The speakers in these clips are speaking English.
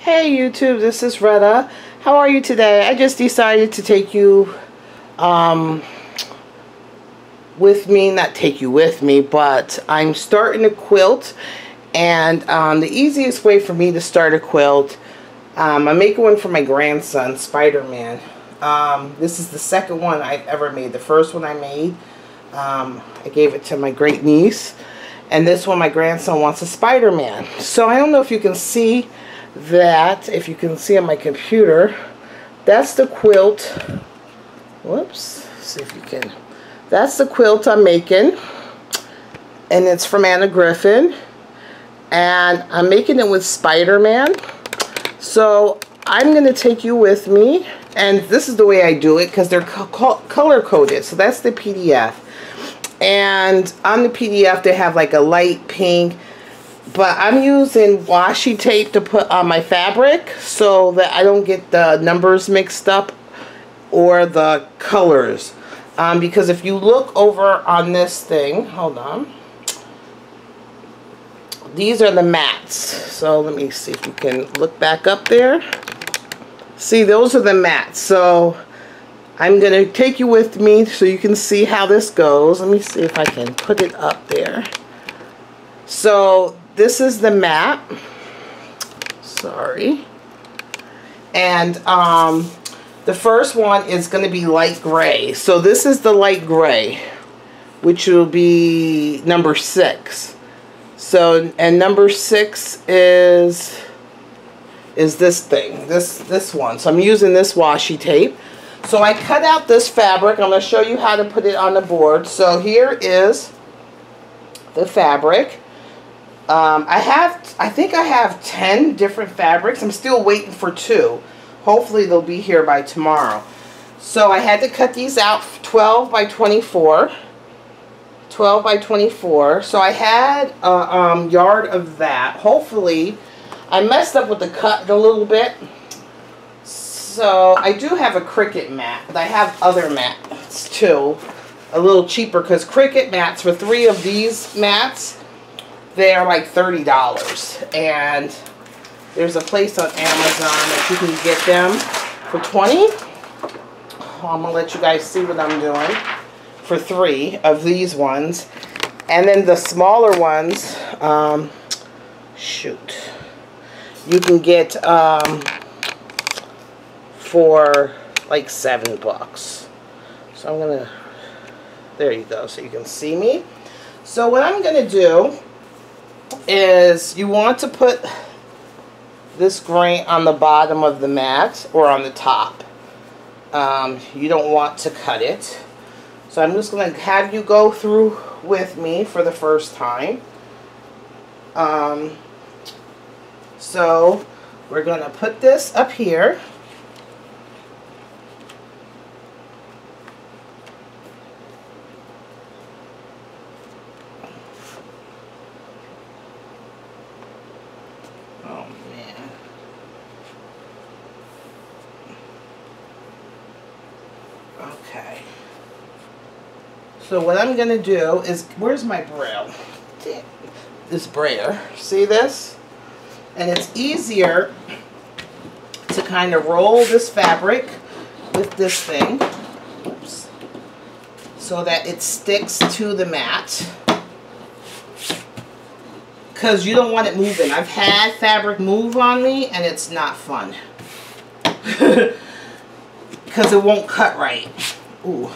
Hey YouTube, this is Retta. How are you today? I just decided to take you with me, not take you with me, but I'm starting a quilt, and the easiest way for me to start a quilt, I'm making one for my grandson, Spider-Man. This is the second one I've ever made. The first one I made, I gave it to my great niece, and this one my grandson wants a Spider-Man. So I don't know if you can see that, if you can see on my computer, that's the quilt. Whoops, see if you can. That's the quilt I'm making, and it's from Anna Griffin, and I'm making it with Spider-Man. So I'm going to take you with me, and this is the way I do it because they're color coded. So that's the PDF, and on the PDF they have like a light pink, but I'm using washi tape to put on my fabric so that I don't get the numbers mixed up or the colors. Because if you look over on this thing, hold on, these are the mats. So let me see if you can look back up there. See, those are the mats. So I'm going to take you with me so you can see how this goes. Let me see if I can put it up there. So this is the mat. Sorry. And the first one is going to be light gray. So this is the light gray, which will be number 6. So, and number 6 is this thing, this one. So I'm using this washi tape. So I cut out this fabric. I'm going to show you how to put it on the board. So here is the fabric. I think I have 10 different fabrics. I'm still waiting for 2. Hopefully they'll be here by tomorrow. So I had to cut these out 12 by 24. 12 by 24. So I had a yard of that. Hopefully, I messed up with the cut a little bit. So I do have a Cricut mat, but I have other mats too. A little cheaper, because Cricut mats, for 3 of these mats, they are like $30. And there's a place on Amazon that you can get them for $20. I'm going to let you guys see what I'm doing. For 3 of these ones. And then the smaller ones, shoot, you can get for like $7. So I'm going to, there you go, so you can see me. So what I'm going to do is, you want to put this grain on the bottom of the mat or on the top. You don't want to cut it. So I'm just going to have you go through with me for the first time. So we're going to put this up here. Okay. So what I'm going to do is, where's my braille? This braille. See this? And it's easier to kind of roll this fabric with this thing. Oops. So that it sticks to the mat. Because you don't want it moving. I've had fabric move on me and it's not fun. Because it won't cut right. Ooh.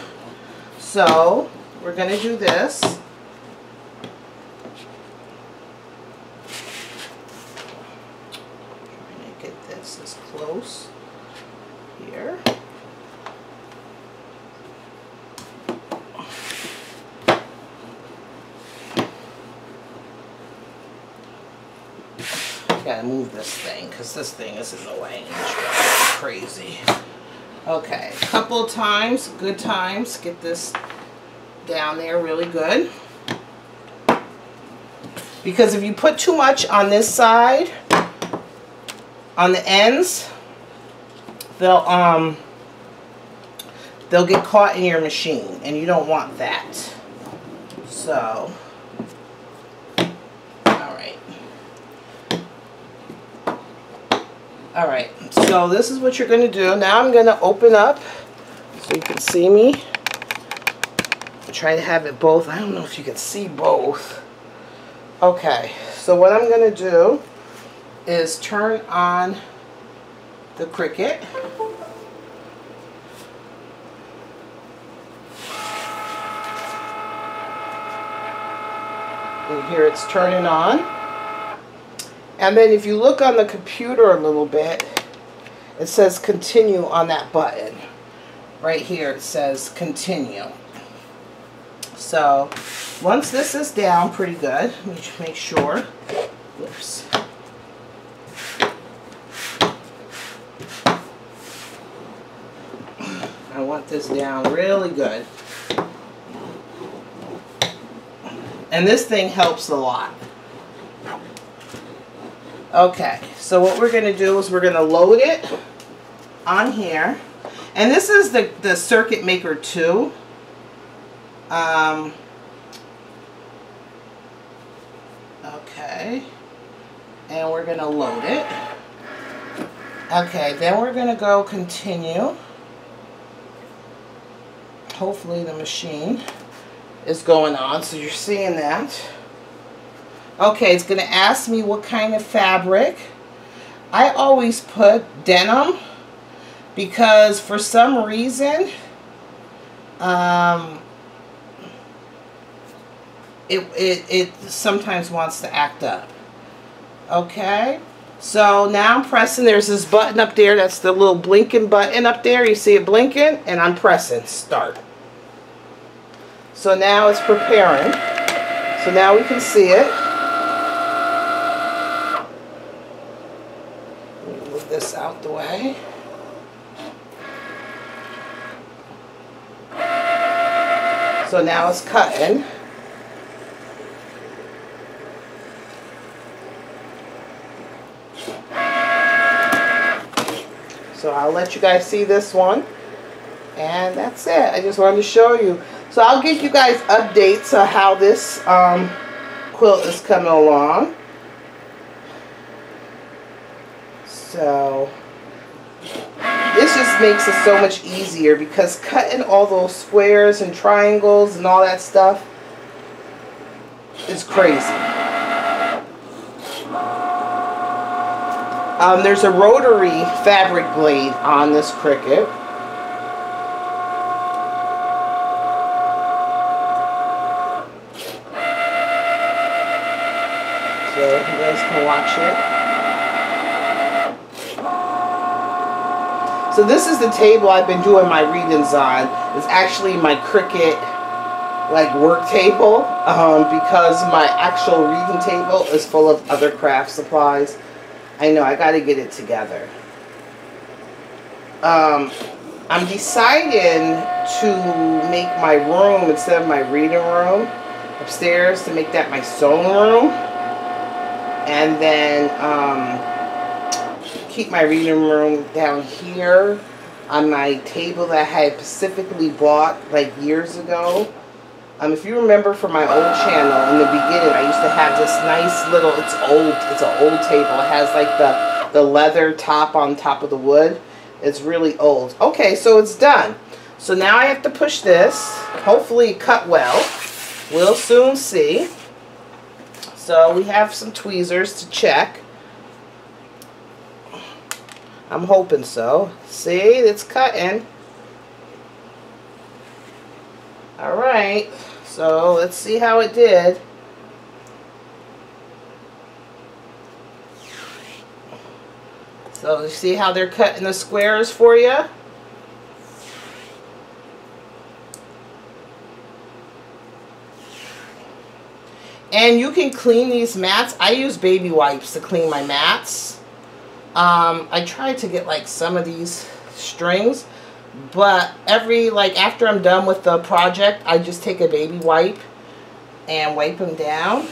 So we're going to do this. Trying to get this as close here. Gotta move this thing because this thing is in the way. It's crazy. Okay, a couple of times, good times, get this down there really good. Because if you put too much on this side, on the ends, they'll get caught in your machine, and you don't want that. So, all right. Alright, so this is what you're going to do. Now I'm going to open up so you can see me. Try to have it both. I don't know if you can see both. Okay, so what I'm going to do is turn on the Cricut. And here it's turning on. And then if you look on the computer a little bit, it says continue on that button. Right here it says continue. So once this is down pretty good, let me make sure. Whoops. I want this down really good. And this thing helps a lot. Okay, so what we're going to do is we're going to load it on here. And this is the Circuit Maker 2. Okay, and we're going to load it. Okay, then we're going to go continue. Hopefully the machine is going on, so you're seeing that. Okay, it's going to ask me what kind of fabric. I always put denim because for some reason it sometimes wants to act up. Okay, so now I'm pressing. There's this button up there. That's the little blinking button up there. You see it blinking, and I'm pressing start. So now it's preparing. So now we can see it. Let me move this out the way. So now it's cutting. So I'll let you guys see this one. And that's it. I just wanted to show you. So I'll give you guys updates on how this quilt is coming along. So this just makes it so much easier because cutting all those squares and triangles and all that stuff is crazy. There's a rotary fabric blade on this Cricut. So you guys can watch it. So this is the table I've been doing my readings on. It's actually my Cricut like work table because my actual reading table is full of other craft supplies. I know, I got to get it together. I'm deciding to make my room, instead of my reading room upstairs, to make that my sewing room. And then keep my reading room down here on my table that I had specifically bought like years ago. If you remember from my old channel in the beginning, I used to have this nice little, it's an old table. It has like the leather top on top of the wood. It's really old. Okay, so it's done. So now I have to push this. Hopefully it cut well. We'll soon see. So we have some tweezers to check. I'm hoping so. See, it's cutting. Alright, so let's see how it did. So you see how they're cutting the squares for you? And you can clean these mats. I use baby wipes to clean my mats. I tried to get like some of these strings, but after I'm done with the project, I just take a baby wipe and wipe them down.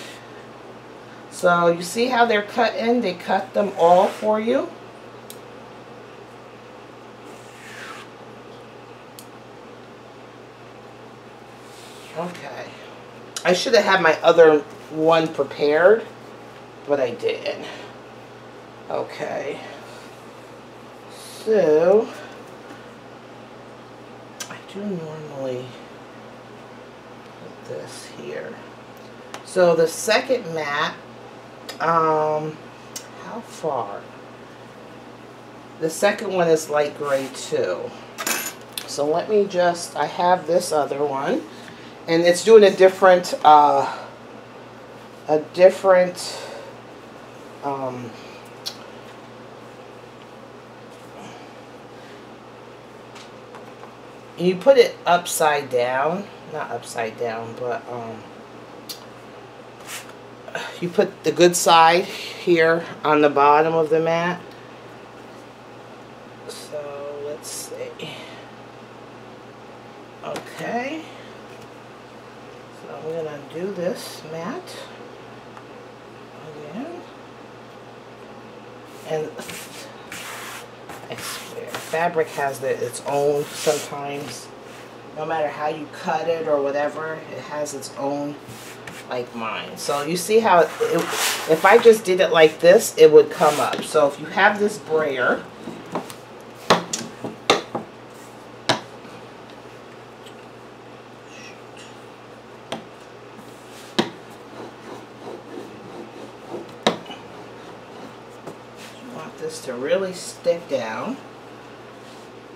So you see how they're cutting? They cut them all for you. Okay. I should have had my other one prepared, but I didn't. Okay. So I do normally put this here. So the second mat, how far? The second one is light gray too. So let me just, I have this other one, and it's doing a different, you put it upside down, not upside down, but you put the good side here on the bottom of the mat. So let's see. Okay. So I'm gonna do this mat again. And I swear, fabric has its own sometimes. No matter how you cut it or whatever, it has its own, like mine. So you see how if I just did it like this, it would come up. So if you have this brayer, you want this to really stick down.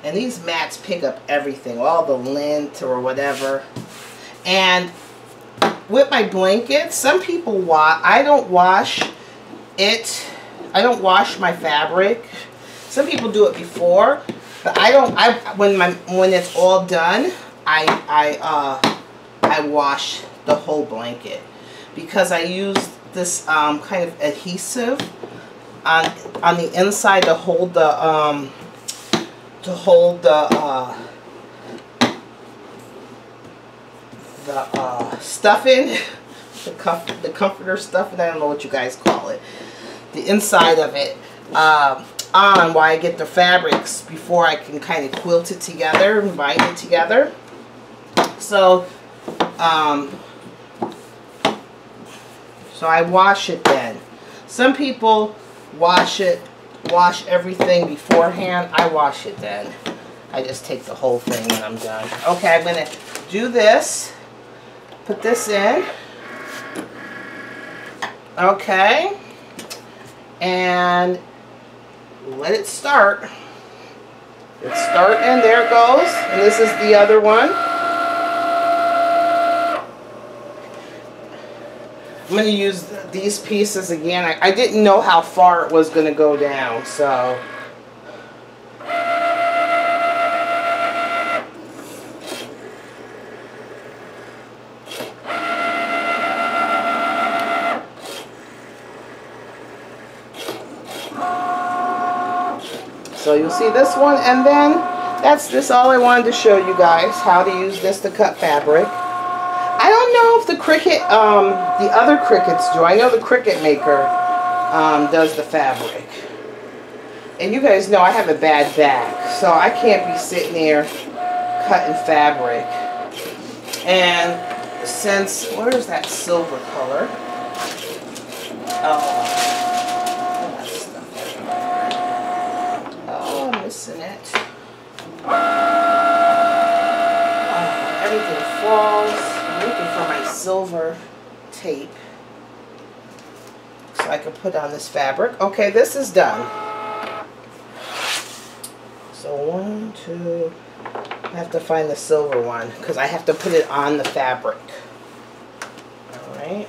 And these mats pick up everything, all the lint or whatever. And with my blankets, some people wash. I don't wash it. I don't wash my fabric. Some people do it before, but I don't. When it's all done, I wash the whole blanket because I use this kind of adhesive on the inside to hold the stuffing, the comforter stuffing, I don't know what you guys call it, the inside of it, on while I get the fabrics before I can kind of quilt it together and bind it together. So I wash it then. Some people wash everything beforehand. I wash it then. I just take the whole thing when I'm done. Okay, I'm going to do this. Put this in. Okay. And let it start. It's starting. There it goes. And this is the other one. I'm going to use these pieces again. I didn't know how far it was going to go down, so. So you'll see this one, and then that's all I wanted to show you guys, how to use this to cut fabric. I don't know if the Cricut, the other Cricuts do. I know the Cricut maker does the fabric. And you guys know I have a bad back, so I can't be sitting there cutting fabric. And since, where's that silver color? Oh, I'm missing it. Everything falls. I'm looking for my silver tape so I can put on this fabric. Okay, this is done. So 1, 2, I have to find the silver one because I have to put it on the fabric. Alright.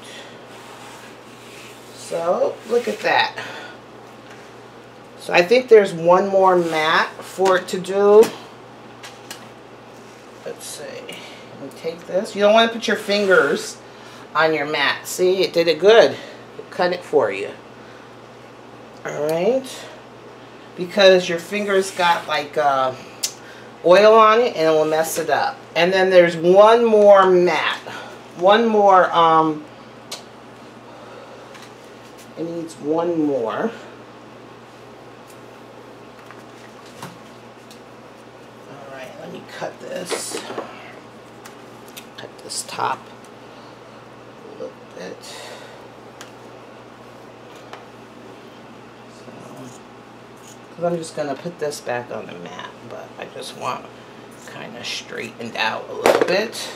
So look at that. So I think there's one more mat for it to do. Let's see. You take this. You don't want to put your fingers on your mat. See, it did it good. It cut it for you. Alright. Because your fingers got like oil on it and it will mess it up. And then there's one more mat. One more, it needs one more. Alright, let me cut this. Cut this top a little bit. Because I'm just going to put this back on the mat, but I just want kind of straightened out a little bit.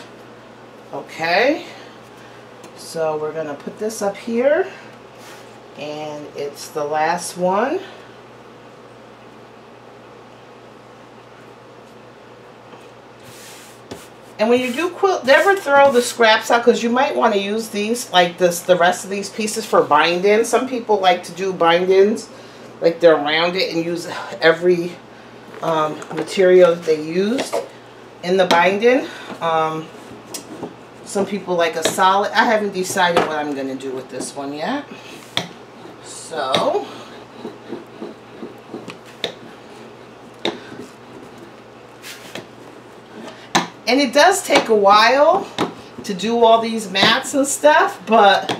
Okay, so we're going to put this up here, and it's the last one. And when you do quilt, never throw the scraps out, because you might want to use these, like this, the rest of these pieces for bind-ins. Some people like to do bind-ins, like they're around it and use every material that they used in the bind-in. Some people like a solid. I haven't decided what I'm going to do with this one yet. So, and it does take a while to do all these mats and stuff, but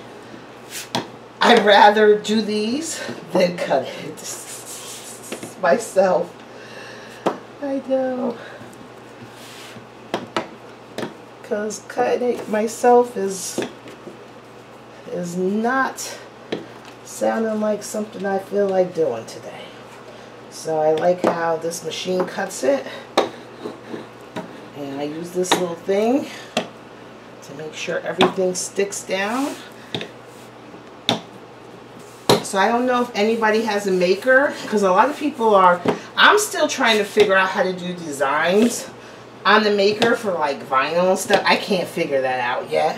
I'd rather do these than cut it myself. I know. Because cutting it myself is not sounding like something I feel like doing today. So I like how this machine cuts it. And I use this little thing to make sure everything sticks down. So I don't know if anybody has a maker, because a lot of people are. I'm still trying to figure out how to do designs on the maker for like vinyl and stuff. I can't figure that out yet.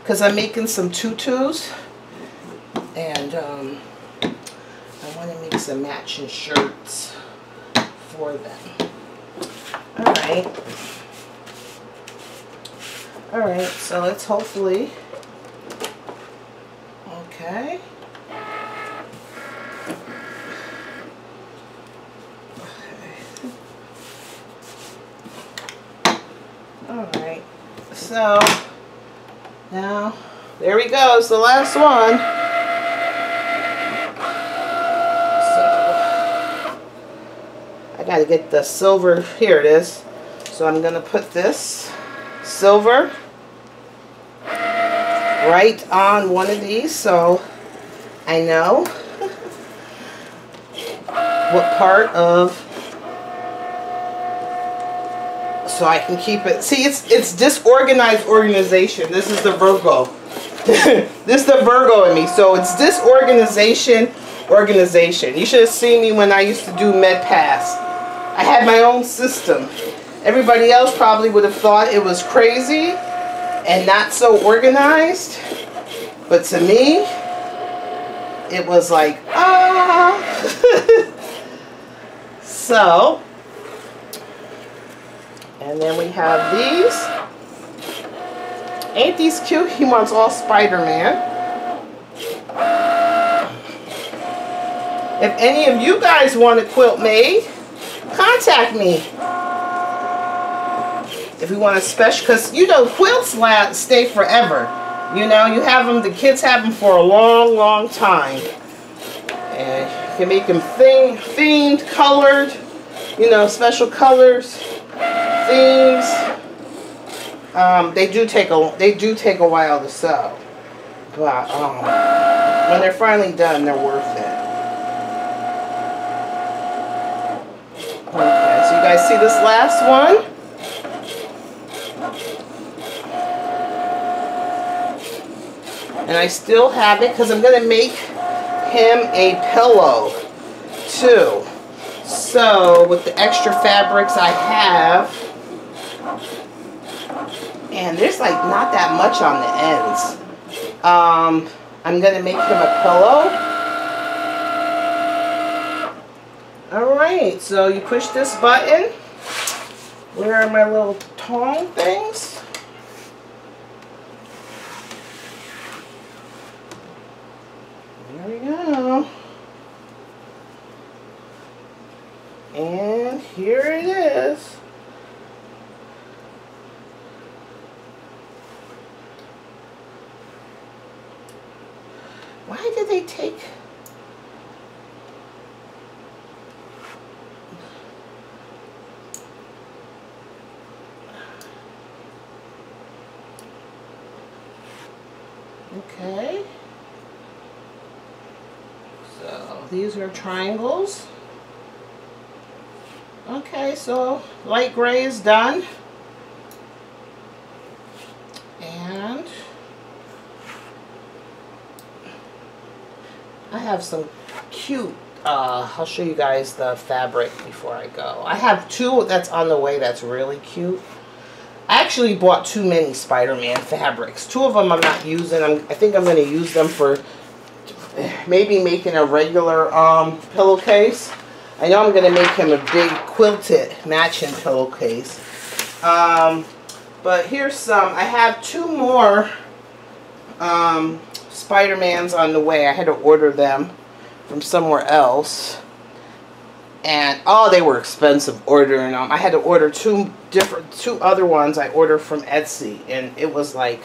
Because I'm making some tutus, and I want to make some matching shirts for them. Alright, so let's hopefully, okay. Alright, so now, there we go, it's the last one. I gotta get the silver. Here it is. So I'm gonna put this silver right on one of these, so I know what part of, so I can keep it. See, it's disorganized organization. This is the Virgo. This is the Virgo in me. So it's disorganization. You should have seen me when I used to do MedPass. I had my own system. Everybody else probably would have thought it was crazy and not so organized. But to me, it was like, So, and then we have these. Ain't these cute? He wants all Spider-Man. If any of you guys want a quilt made, contact me. If you want a special, because you know quilts stay forever. You know, you have them, the kids have them for a long, long time. And you can make them themed, colored, you know, special colors, themes. They do take a while to sew, but when they're finally done, they're worth it. Okay, so you guys see this last one? And I still have it because I'm going to make him a pillow too. So with the extra fabrics I have, and there's like not that much on the ends. I'm going to make him a pillow. Alright, so you push this button. Where are my little tong things? There we go. And here it is. Why did they take... Okay. So these are triangles. Okay, so light gray is done. And I have some cute, I'll show you guys the fabric before I go. I have two that's on the way that's really cute. I actually bought too many Spider-Man fabrics. Two of them I'm not using. I think I'm going to use them for maybe making a regular pillowcase. I know I'm going to make him a big quilted matching pillowcase. But here's some. I have two more Spider-Mans on the way. I had to order them from somewhere else. And oh, they were expensive ordering them. I had to order two other ones I ordered from Etsy, and it was like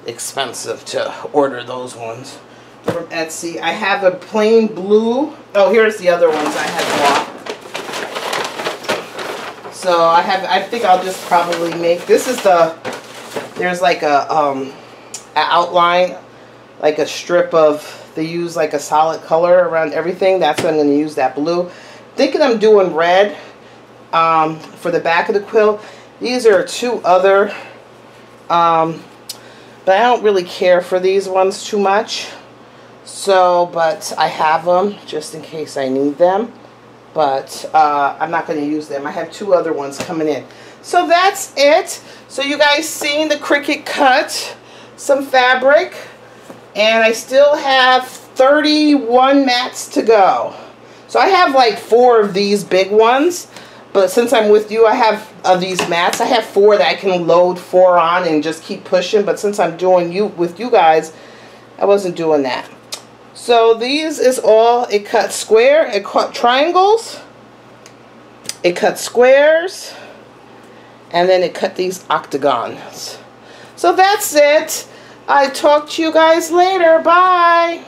expensive to order those ones from Etsy. I have a plain blue. Oh, here's the other ones I had bought. So I think I'll just probably make, this is there's like a outline, like a strip of, they use like a solid color around everything. That's what I'm going to use, that blue. Thinking I'm doing red for the back of the quilt. These are two other, but I don't really care for these ones too much. So, but I have them just in case I need them. But I'm not going to use them. I have two other ones coming in. So that's it. So you guys seen the Cricut cut some fabric. And I still have 31 mats to go. So I have like 4 of these big ones, but since I'm with you, I have these mats. I have 4 that I can load 4 on and just keep pushing, but since I'm doing with you guys, I wasn't doing that. So these is all, it cut square, it cut triangles, it cut squares, and then it cut these octagons. So that's it. I'll talk to you guys later. Bye.